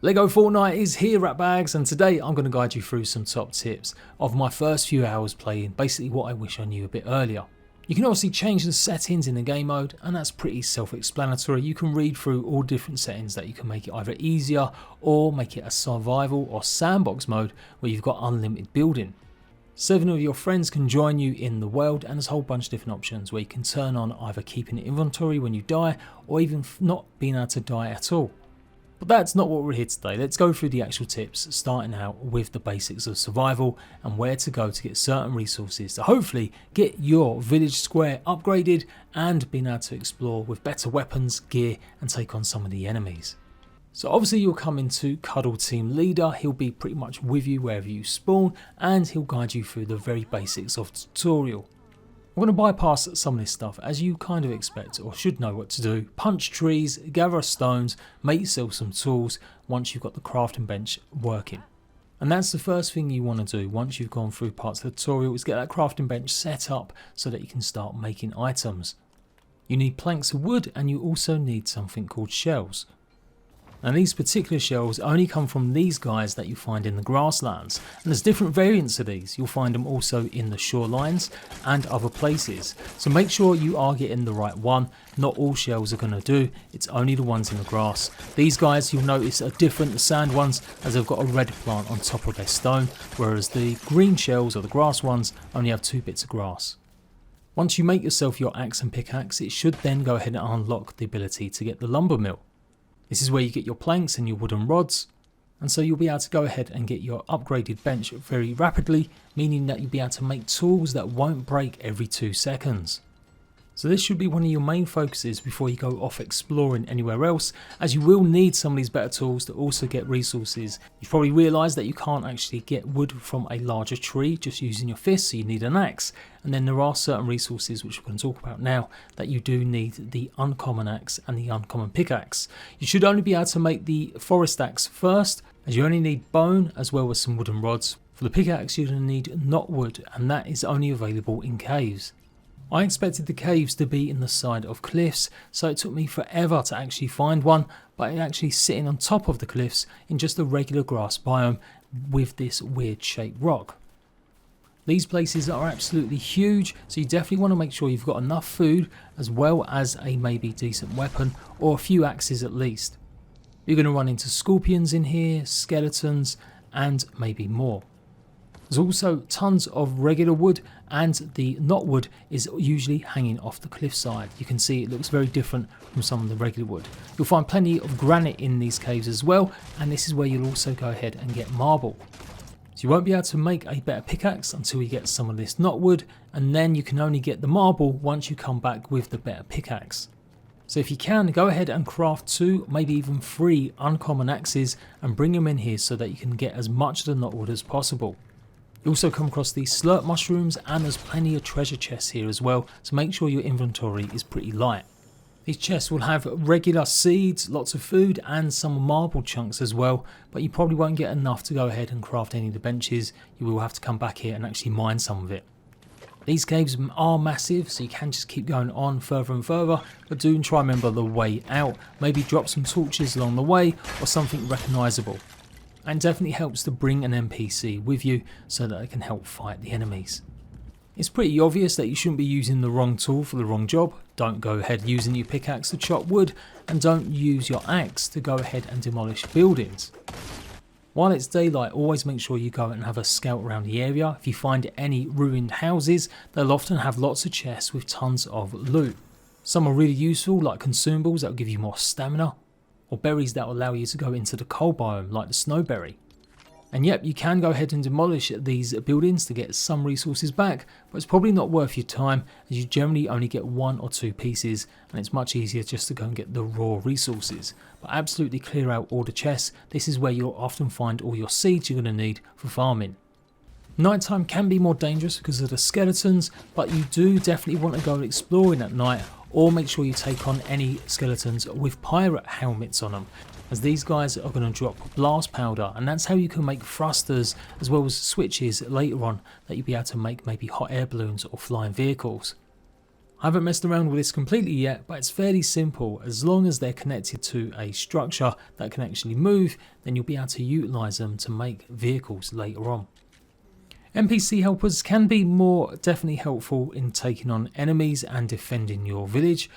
Lego Fortnite is here, ratbags, and today I'm going to guide you through some top tips of my first few hours playing, basically what I wish I knew a bit earlier. You can obviously change the settings in the game mode, and that's pretty self-explanatory. You can read through all different settings that you can make it either easier or make it a survival or sandbox mode where you've got unlimited building. 7 of your friends can join you in the world, and there's a whole bunch of different options where you can turn on either keeping inventory when you die or even not being able to die at all. But that's not what we're here today. Let's go through the actual tips, starting out with the basics of survival and where to go to get certain resources to hopefully get your village square upgraded and being able to explore with better weapons, gear, and take on some of the enemies. So obviously you'll come into Cuddle Team Leader. He'll be pretty much with you wherever you spawn, and he'll guide you through the very basics of the tutorial. I'm going to bypass some of this stuff as you kind of expect or should know what to do. Punch trees, gather stones, make yourself some tools once you've got the crafting bench working. And that's the first thing you want to do once you've gone through parts of the tutorial, is get that crafting bench set up so that you can start making items. You need planks of wood, and you also need something called shells. And these particular shells only come from these guys that you find in the grasslands, and there's different variants of these. You'll find them also in the shorelines and other places, so make sure you are getting the right one. Not all shells are going to do, it's only the ones in the grass. These guys, you'll notice, are different, the sand ones, as they've got a red plant on top of their stone, whereas the green shells or the grass ones only have 2 bits of grass. Once you make yourself your axe and pickaxe, it should then go ahead and unlock the ability to get the lumber mill. This is where you get your planks and your wooden rods, and so you'll be able to go ahead and get your upgraded bench very rapidly, meaning that you'll be able to make tools that won't break every 2 seconds. So this should be one of your main focuses before you go off exploring anywhere else, as you will need some of these better tools to also get resources. You've probably realised that you can't actually get wood from a larger tree just using your fist, so you need an axe. And then there are certain resources, which we're going to talk about now, that you do need the uncommon axe and the uncommon pickaxe. You should only be able to make the forest axe first, as you only need bone as well as some wooden rods. For the pickaxe you're going to need knotwood, and that is only available in caves. I expected the caves to be in the side of cliffs, so it took me forever to actually find one, but it's actually sitting on top of the cliffs in just a regular grass biome with this weird shaped rock. These places are absolutely huge, so you definitely want to make sure you've got enough food as well as a maybe decent weapon or a few axes at least. You're going to run into scorpions in here, skeletons, and maybe more. There's also tons of regular wood, and the knotwood is usually hanging off the cliffside. You can see it looks very different from some of the regular wood. You'll find plenty of granite in these caves as well, and this is where you'll also go ahead and get marble. So you won't be able to make a better pickaxe until you get some of this knotwood, and then you can only get the marble once you come back with the better pickaxe. So if you can, go ahead and craft 2, maybe even 3 uncommon axes and bring them in here so that you can get as much of the knotwood as possible. You also come across these slurp mushrooms, and there's plenty of treasure chests here as well, so make sure your inventory is pretty light. These chests will have regular seeds, lots of food, and some marble chunks as well, but you probably won't get enough to go ahead and craft any of the benches. You will have to come back here and actually mine some of it. These caves are massive, so you can just keep going on further and further, but do try and remember the way out. Maybe drop some torches along the way or something recognisable. And definitely helps to bring an NPC with you so that they can help fight the enemies. It's pretty obvious that you shouldn't be using the wrong tool for the wrong job. Don't go ahead using your pickaxe to chop wood, and don't use your axe to go ahead and demolish buildings. While it's daylight, always make sure you go and have a scout around the area. If you find any ruined houses, they'll often have lots of chests with tons of loot. Some are really useful, like consumables that will give you more stamina, or berries that will allow you to go into the cold biome like the snowberry. And yep, you can go ahead and demolish these buildings to get some resources back, but it's probably not worth your time, as you generally only get 1 or 2 pieces, and it's much easier just to go and get the raw resources. But absolutely clear out all the chests. This is where you'll often find all your seeds you're going to need for farming. Nighttime can be more dangerous because of the skeletons, but you do definitely want to go exploring at night, or make sure you take on any skeletons with pirate helmets on them, as these guys are going to drop blast powder, and that's how you can make thrusters as well as switches later on that you'll be able to make maybe hot air balloons or flying vehicles. I haven't messed around with this completely yet, but it's fairly simple. As long as they're connected to a structure that can actually move, then you'll be able to utilise them to make vehicles later on. NPC helpers can be more definitely helpful in taking on enemies and defending your village.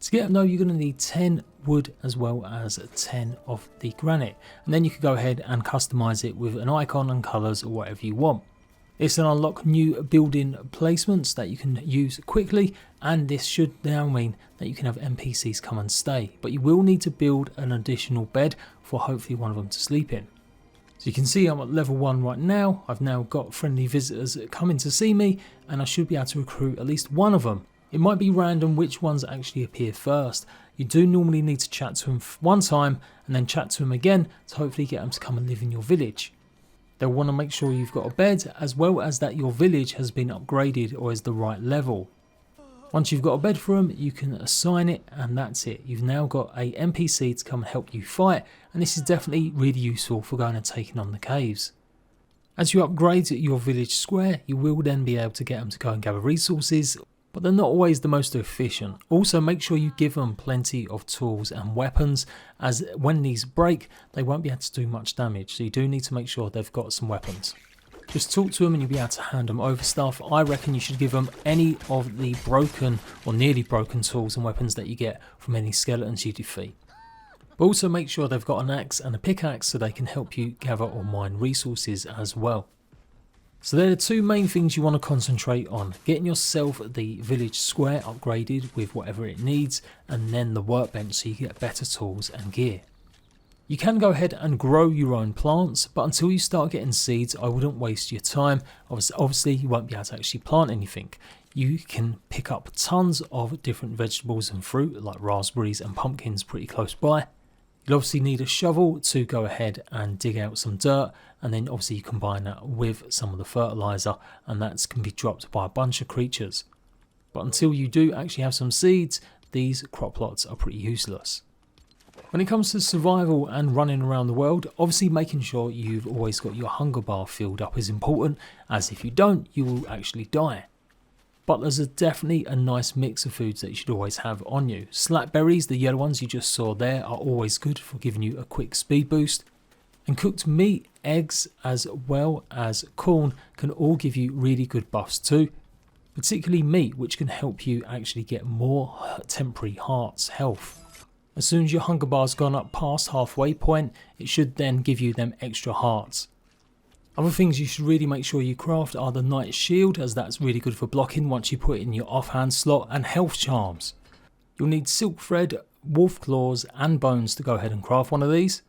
To get them though, you're going to need 10 wood as well as 10 of the granite, and then you can go ahead and customise it with an icon and colours or whatever you want. This will unlock new building placements that you can use quickly, and this should now mean that you can have NPCs come and stay, but you will need to build an additional bed for hopefully one of them to sleep in. So you can see I'm at level 1 right now. I've now got friendly visitors coming to see me, and I should be able to recruit at least one of them. It might be random which ones actually appear first. You do normally need to chat to them one time and then chat to them again to hopefully get them to come and live in your village. They'll want to make sure you've got a bed, as well as that your village has been upgraded or is the right level. Once you've got a bed for them, you can assign it, and that's it. You've now got a NPC to come and help you fight, and this is definitely really useful for going and taking on the caves. As you upgrade your village square, you will then be able to get them to go and gather resources, but they're not always the most efficient. Also, make sure you give them plenty of tools and weapons, as when these break, they won't be able to do much damage, so you do need to make sure they've got some weapons. Just talk to them and you'll be able to hand them over stuff. I reckon you should give them any of the broken or nearly broken tools and weapons that you get from any skeletons you defeat. But also make sure they've got an axe and a pickaxe so they can help you gather or mine resources as well. So they're the two main things you want to concentrate on: getting yourself the village square upgraded with whatever it needs, and then the workbench so you get better tools and gear. You can go ahead and grow your own plants, but until you start getting seeds, I wouldn't waste your time. Obviously you won't be able to actually plant anything. You can pick up tons of different vegetables and fruit like raspberries and pumpkins pretty close by. You'll obviously need a shovel to go ahead and dig out some dirt, and then obviously you combine that with some of the fertilizer, and that can be dropped by a bunch of creatures. But until you do actually have some seeds, these crop plots are pretty useless. When it comes to survival and running around the world, obviously making sure you've always got your hunger bar filled up is important, as if you don't, you will actually die. But there's definitely a nice mix of foods that you should always have on you. Slackberries, the yellow ones you just saw there, are always good for giving you a quick speed boost. And cooked meat, eggs, as well as corn can all give you really good buffs too. Particularly meat, which can help you actually get more temporary hearts health. As soon as your hunger bar's gone up past halfway point, it should then give you them extra hearts. Other things you should really make sure you craft are the Knight Shield, as that's really good for blocking once you put it in your offhand slot, and health charms. You'll need silk thread, wolf claws and bones to go ahead and craft one of these.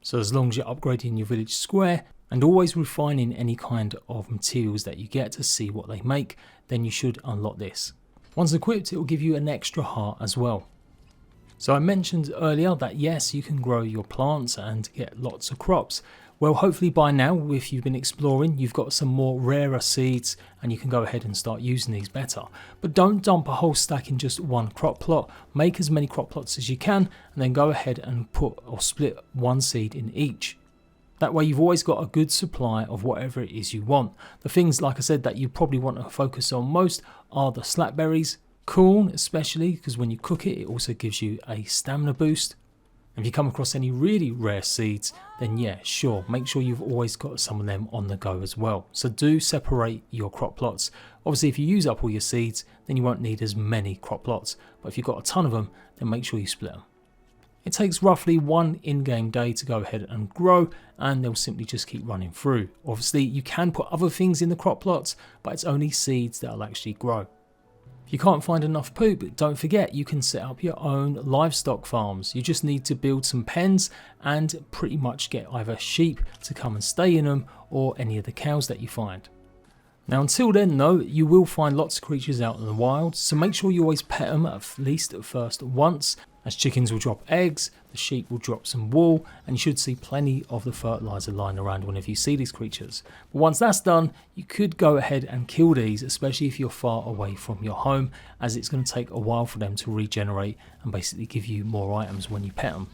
So as long as you're upgrading your village square and always refining any kind of materials that you get to see what they make, then you should unlock this. Once equipped, it will give you an extra heart as well. So I mentioned earlier that yes, you can grow your plants and get lots of crops. Well, hopefully by now, if you've been exploring, you've got some more rarer seeds and you can go ahead and start using these better. But don't dump a whole stack in just one crop plot. Make as many crop plots as you can, and then go ahead and put or split one seed in each. That way you've always got a good supply of whatever it is you want. The things, like I said, that you probably want to focus on most are the slackberries, corn especially, because when you cook it, it also gives you a stamina boost. If you come across any really rare seeds, then yeah, sure, make sure you've always got some of them on the go as well. So do separate your crop plots. Obviously, if you use up all your seeds, then you won't need as many crop plots. But if you've got a ton of them, then make sure you split them. It takes roughly one in-game day to go ahead and grow, and they'll simply just keep running through. Obviously, you can put other things in the crop plots, but it's only seeds that'll actually grow. If you can't find enough poop, don't forget you can set up your own livestock farms. You just need to build some pens and pretty much get either sheep to come and stay in them or any of the cows that you find. Now until then though, you will find lots of creatures out in the wild, so make sure you always pet them at least first once, as chickens will drop eggs, the sheep will drop some wool, and you should see plenty of the fertilizer lying around whenever you see these creatures. But once that's done, you could go ahead and kill these, especially if you're far away from your home, as it's going to take a while for them to regenerate and basically give you more items when you pet them.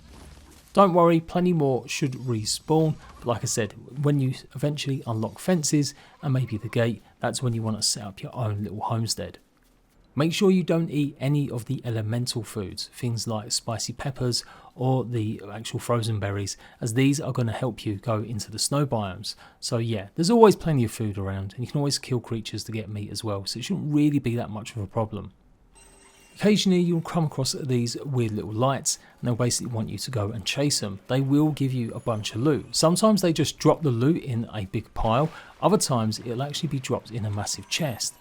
Don't worry, plenty more should respawn, but like I said, when you eventually unlock fences and maybe the gate, that's when you want to set up your own little homestead. Make sure you don't eat any of the elemental foods, things like spicy peppers or the actual frozen berries, as these are going to help you go into the snow biomes. So yeah, there's always plenty of food around, and you can always kill creatures to get meat as well, so it shouldn't really be that much of a problem. Occasionally you'll come across these weird little lights, and they'll basically want you to go and chase them. They will give you a bunch of loot. Sometimes they just drop the loot in a big pile, other times it'll actually be dropped in a massive chest.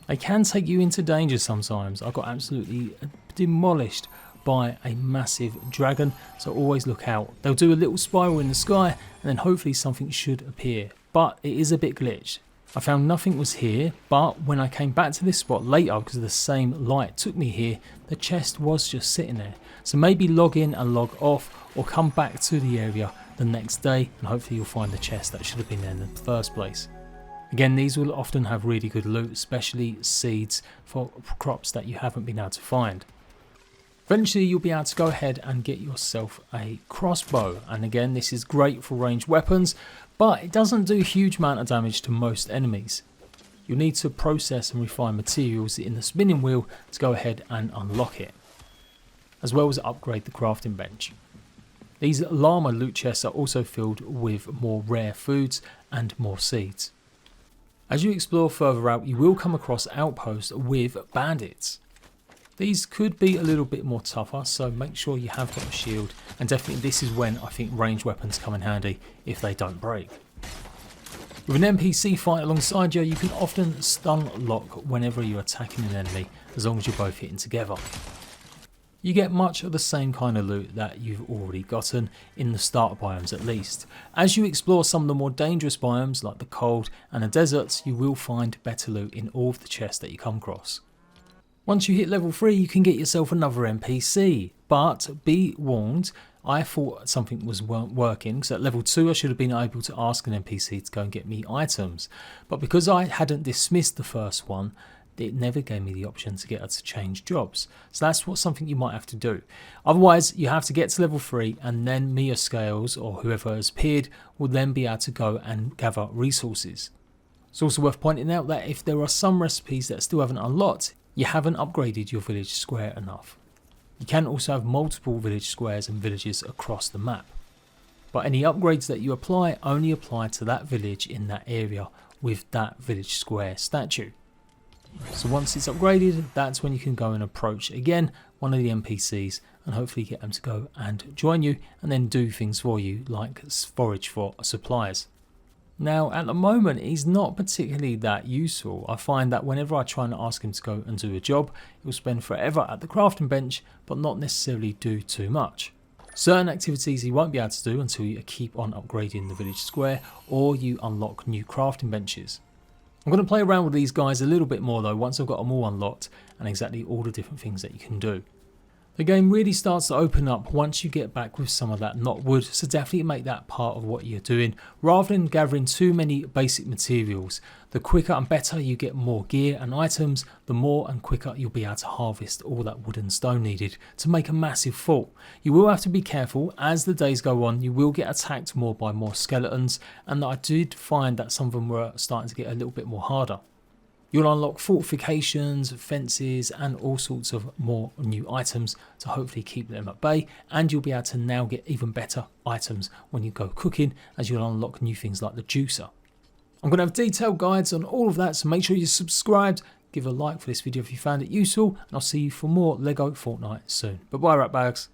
They can take you into danger sometimes. I got absolutely demolished by a massive dragon, so always look out. They'll do a little spiral in the sky, and then hopefully something should appear, but it is a bit glitched. I found nothing was here, but when I came back to this spot later, because the same light took me here, the chest was just sitting there. So maybe log in and log off, or come back to the area the next day, and hopefully you'll find the chest that should have been there in the first place. Again, these will often have really good loot, especially seeds for crops that you haven't been able to find. Eventually you'll be able to go ahead and get yourself a crossbow, and again this is great for ranged weapons, but it doesn't do a huge amount of damage to most enemies. You'll need to process and refine materials in the spinning wheel to go ahead and unlock it, as well as upgrade the crafting bench. These llama loot chests are also filled with more rare foods and more seeds. As you explore further out, you will come across outposts with bandits. These could be a little bit more tougher, so make sure you have got a shield, and definitely this is when I think ranged weapons come in handy if they don't break. With an NPC fight alongside you, you can often stun lock whenever you're attacking an enemy, as long as you're both hitting together. You get much of the same kind of loot that you've already gotten in the starter biomes at least. As you explore some of the more dangerous biomes like the cold and the deserts, you will find better loot in all of the chests that you come across. Once you hit level 3 you can get yourself another NPC, but be warned, I thought something weren't working, because at level 2 I should have been able to ask an NPC to go and get me items, but because I hadn't dismissed the first one, it never gave me the option to get her to change jobs. So that's something you might have to do. Otherwise you have to get to level 3, and then Mia Scales or whoever has appeared will then be able to go and gather resources. It's also worth pointing out that if there are some recipes that still haven't unlocked, you haven't upgraded your village square enough. You can also have multiple village squares and villages across the map, but any upgrades that you apply only apply to that village in that area with that village square statue. So once it's upgraded, that's when you can go and approach again one of the NPCs and hopefully get them to go and join you and then do things for you like forage for supplies. Now at the moment he's not particularly that useful. I find that whenever I try and ask him to go and do a job, he'll spend forever at the crafting bench but not necessarily do too much. Certain activities he won't be able to do until you keep on upgrading the village square or you unlock new crafting benches. I'm going to play around with these guys a little bit more though once I've got them all unlocked and exactly all the different things that you can do. The game really starts to open up once you get back with some of that knotwood, so definitely make that part of what you're doing rather than gathering too many basic materials. The quicker and better you get more gear and items, the more and quicker you'll be able to harvest all that wood and stone needed to make a massive fort. You will have to be careful as the days go on, you will get attacked more by more skeletons, and I did find that some of them were starting to get a little bit more harder. You'll unlock fortifications, fences and all sorts of more new items to hopefully keep them at bay, and you'll be able to now get even better items when you go cooking, as you'll unlock new things like the juicer. I'm going to have detailed guides on all of that, so make sure you're subscribed, give a like for this video if you found it useful, and I'll see you for more LEGO Fortnite soon. Bye bye ratbags.